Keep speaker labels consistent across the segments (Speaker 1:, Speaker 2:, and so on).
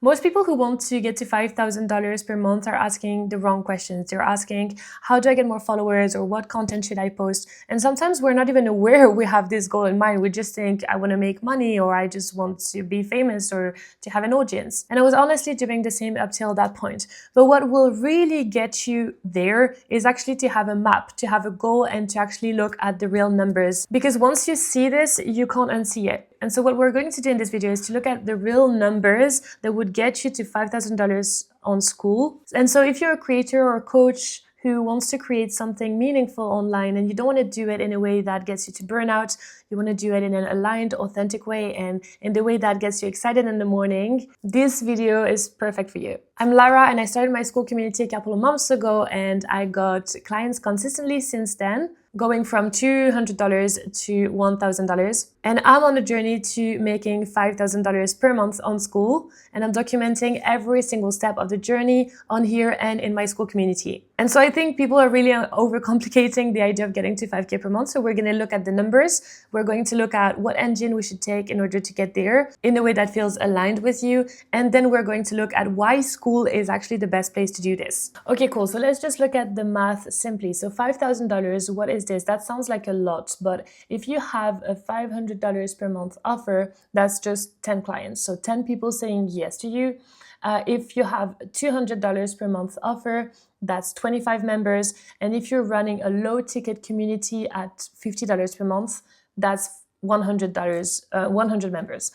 Speaker 1: Most people who want to get to $5,000 per month are asking the wrong questions. They're asking, how do I get more followers, or what content should I post? And sometimes we're not even aware we have this goal in mind. We just think, I want to make money, or I just want to be famous, or to have an audience. And I was honestly doing the same up till that point. But what will really get you there is actually to have a map, to have a goal, and to actually look at the real numbers. Because once you see this, you can't unsee it. And so what we're going to do in this video is to look at the real numbers that would get you to $5,000 on Skool. And so if you're a creator or a coach who wants to create something meaningful online, and you don't want to do it in a way that gets you to burnout, you want to do it in an aligned, authentic way, and in the way that gets you excited in the morning, this video is perfect for you. I'm Lara, and I started my Skool community a couple of months ago, and I got clients consistently since then, going from $200 to $1,000. And I'm on a journey to making $5,000 per month on Skool, and I'm documenting every single step of the journey on here and in my Skool community. And so I think people are really overcomplicating the idea of getting to 5K per month. So we're going to look at the numbers. We're going to look at what engine we should take in order to get there in a way that feels aligned with you. And then we're going to look at why Skool is actually the best place to do this. Okay, cool. So let's just look at the math simply. So $5,000, what is this? That sounds like a lot, but if you have a $500 per month offer, that's just 10 clients. So 10 people saying yes to you. If you have a $200 per month offer, that's 25 members. And if you're running a low ticket community at $50 per month, that's $100 members.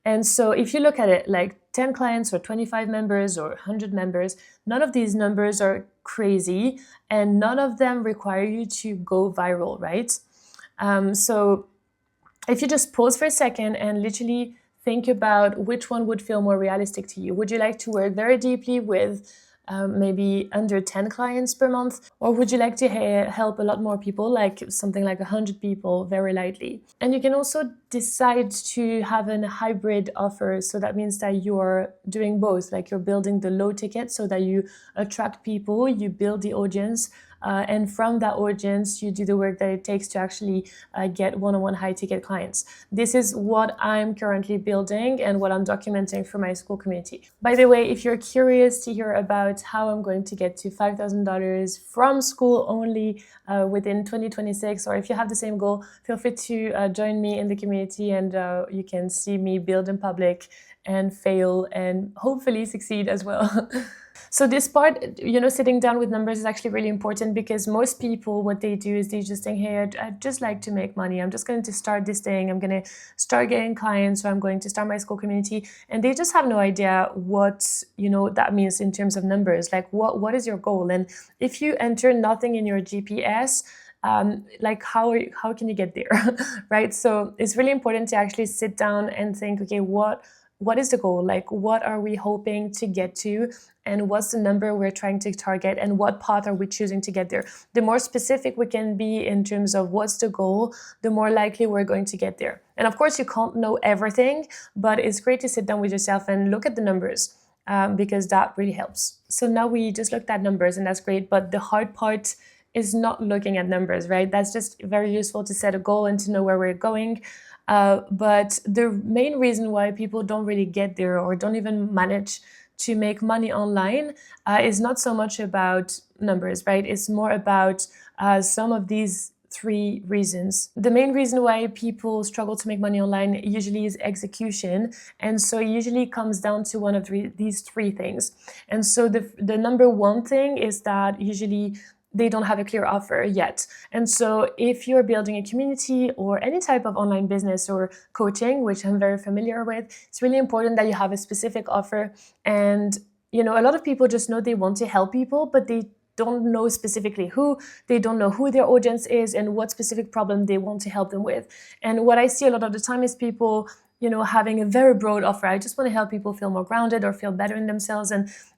Speaker 1: And so if you look at it like 10 clients or 25 members or 100 members, none of these numbers are crazy, and none of them require you to go viral, right? So if you just pause for a second and literally think about which one would feel more realistic to you. Would you like to work very deeply with maybe under 10 clients per month? Or would you like to help a lot more people, like something like 100 people very lightly? And you can also decide to have a hybrid offer. So that means that you're doing both, like you're building the low ticket so that you attract people, you build the audience, and from that audience, you do the work that it takes to actually get one-on-one high-ticket clients. This is what I'm currently building and what I'm documenting for my Skool community. By the way, if you're curious to hear about how I'm going to get to $5,000 from Skool only within 2026, or if you have the same goal, feel free to join me in the community, and you can see me build in public and fail and hopefully succeed as well. So this part, sitting down with numbers is actually really important, because most people, what they do is they just think, hey, I'd just like to make money. I'm just going to start this thing. I'm going to start getting clients, or I'm going to start my Skool community. And they just have no idea what, that means in terms of numbers. Like what is your goal? And if you enter nothing in your GPS, like how can you get there, right? So it's really important to actually sit down and think, okay, what is the goal? Like, what are we hoping to get to? And what's the number we're trying to target? And what path are we choosing to get there? The more specific we can be in terms of what's the goal, the more likely we're going to get there. And of course, you can't know everything, but it's great to sit down with yourself and look at the numbers, because that really helps. So now we just looked at numbers, and that's great. But the hard part is not looking at numbers, right? That's just very useful to set a goal and to know where we're going. But the main reason why people don't really get there, or don't even manage to make money online, is not so much about numbers, right? It's more about some of these three reasons. The main reason why people struggle to make money online usually is execution. And so it usually comes down to one of these three things. And so the number one thing is that usually they don't have a clear offer yet. And so if you're building a community or any type of online business or coaching, which I'm very familiar with, it's really important that you have a specific offer. And, a lot of people just know they want to help people, but they don't know specifically who, they don't know who their audience is and what specific problem they want to help them with. And what I see a lot of the time is people, having a very broad offer. I just want to help people feel more grounded or feel better in themselves.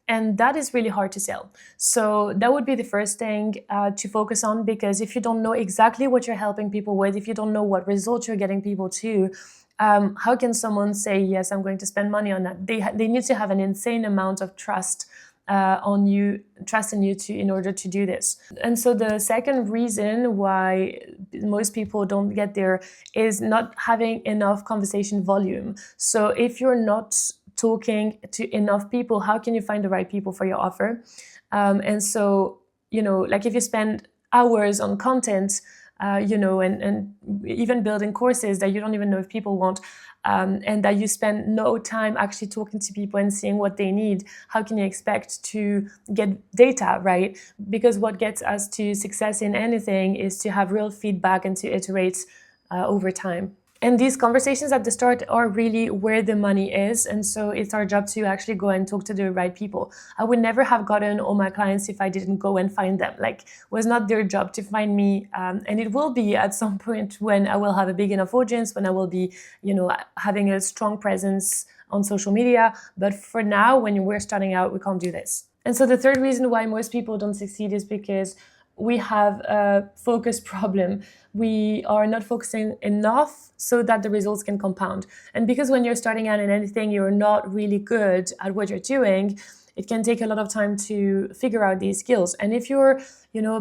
Speaker 1: And that is really hard to sell. So that would be the first thing to focus on, because if you don't know exactly what you're helping people with, if you don't know what results you're getting people to, how can someone say, yes, I'm going to spend money on that? They need to have an insane amount of trust in you in order to do this. And so the second reason why most people don't get there is not having enough conversation volume. So if you're not talking to enough people, how can you find the right people for your offer? And so, like if you spend hours on content, and even building courses that you don't even know if people want, and that you spend no time actually talking to people and seeing what they need, how can you expect to get data, right? Because what gets us to success in anything is to have real feedback and to iterate over time. And these conversations at the start are really where the money is. And so it's our job to actually go and talk to the right people. I would never have gotten all my clients if I didn't go and find them. Like, it was not their job to find me. And it will be at some point when I will have a big enough audience, when I will be, having a strong presence on social media. But for now, when we're starting out, we can't do this. And so the third reason why most people don't succeed is because we have a focus problem. We are not focusing enough so that the results can compound. And because when you're starting out in anything, you're not really good at what you're doing, it can take a lot of time to figure out these skills. And if you're,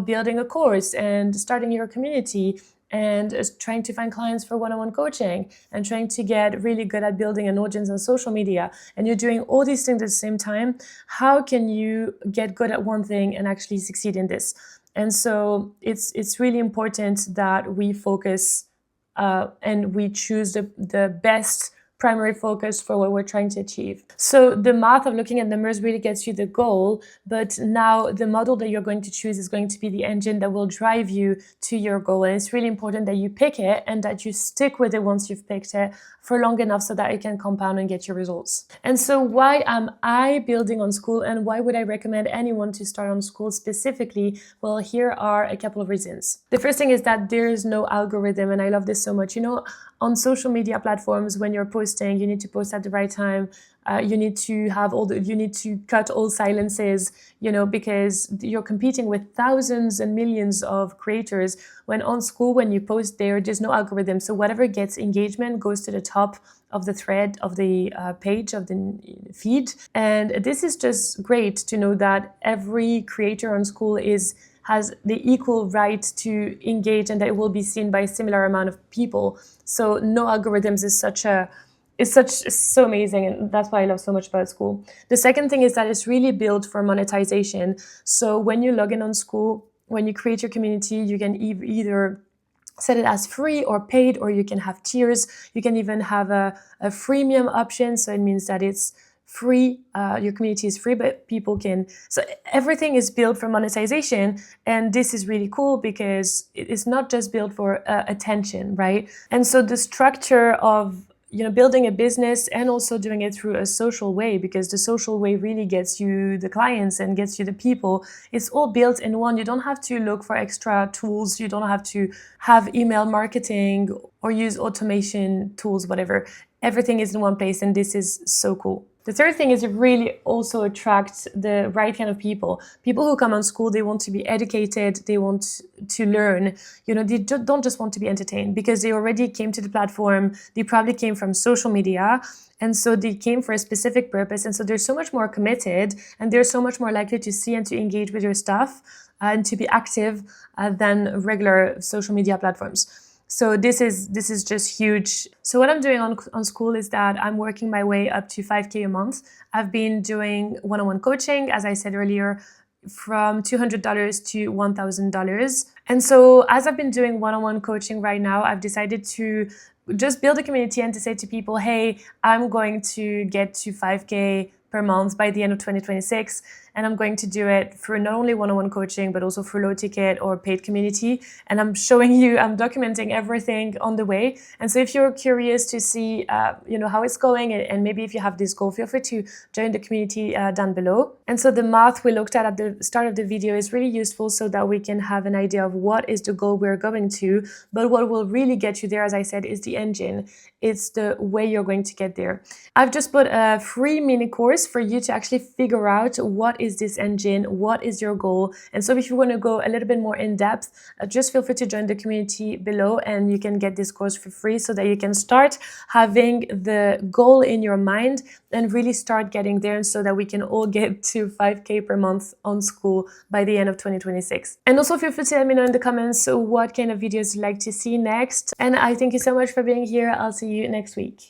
Speaker 1: building a course and starting your community and trying to find clients for one-on-one coaching and trying to get really good at building an audience on social media, and you're doing all these things at the same time, how can you get good at one thing and actually succeed in this? And so it's really important that we focus and we choose the best primary focus for what we're trying to achieve. So the math of looking at numbers really gets you the goal, but now the model that you're going to choose is going to be the engine that will drive you to your goal. And it's really important that you pick it and that you stick with it once you've picked it for long enough so that it can compound and get your results. And so why am I building on Skool, and why would I recommend anyone to start on Skool specifically? Well, here are a couple of reasons. The first thing is that there is no algorithm, and I love this so much. On social media platforms, when you're posting, you need to post at the right time. You need to cut all silences, because you're competing with thousands and millions of creators. When on Skool, when you post there's no algorithm. So whatever gets engagement goes to the top of the thread, of the page, of the feed. And this is just great to know that every creator on Skool has the equal right to engage and that it will be seen by a similar amount of people. So no algorithms is so amazing, and that's why I love so much about Skool. The second thing is that it's really built for monetization. So when you log in on Skool, when you create your community, you can either set it as free or paid, or you can have tiers. You can even have a freemium option. So it means that it's free, your community is free, but people can, so everything is built for monetization. And this is really cool because it is not just built for attention, right? And so the structure of building a business and also doing it through a social way, because the social way really gets you the clients and gets you the people. It's all built in one. You don't have to look for extra tools. You don't have to have email marketing or use automation tools, whatever. Everything is in one place, and this is so cool. The third thing is it really also attracts the right kind of people. People who come on Skool, they want to be educated, they want to learn. They don't just want to be entertained, because they already came to the platform. They probably came from social media, and so they came for a specific purpose. And so they're so much more committed, and they're so much more likely to see and to engage with your stuff and to be active than regular social media platforms. So this is just huge. So what I'm doing on Skool is that I'm working my way up to 5K a month. I've been doing one-on-one coaching, as I said earlier, from $200 to $1,000. And so as I've been doing one-on-one coaching right now, I've decided to just build a community and to say to people, hey, I'm going to get to 5K per month by the end of 2026. And I'm going to do it for not only one-on-one coaching, but also for low ticket or paid community. And I'm documenting everything on the way. And so if you're curious to see, how it's going, and maybe if you have this goal, feel free to join the community down below. And so the math we looked at the start of the video is really useful so that we can have an idea of what is the goal we're going to. But what will really get you there, as I said, is the engine. It's the way you're going to get there. I've just put a free mini course for you to actually figure out what is this engine, what is your goal. And so if you want to go a little bit more in depth, just feel free to join the community below, and you can get this course for free so that you can start having the goal in your mind and really start getting there, and so that we can all get to 5K per month on Skool by the end of 2026. And also feel free to let me know in the comments what kind of videos you'd like to see next. And I thank you so much for being here. I'll see you next week.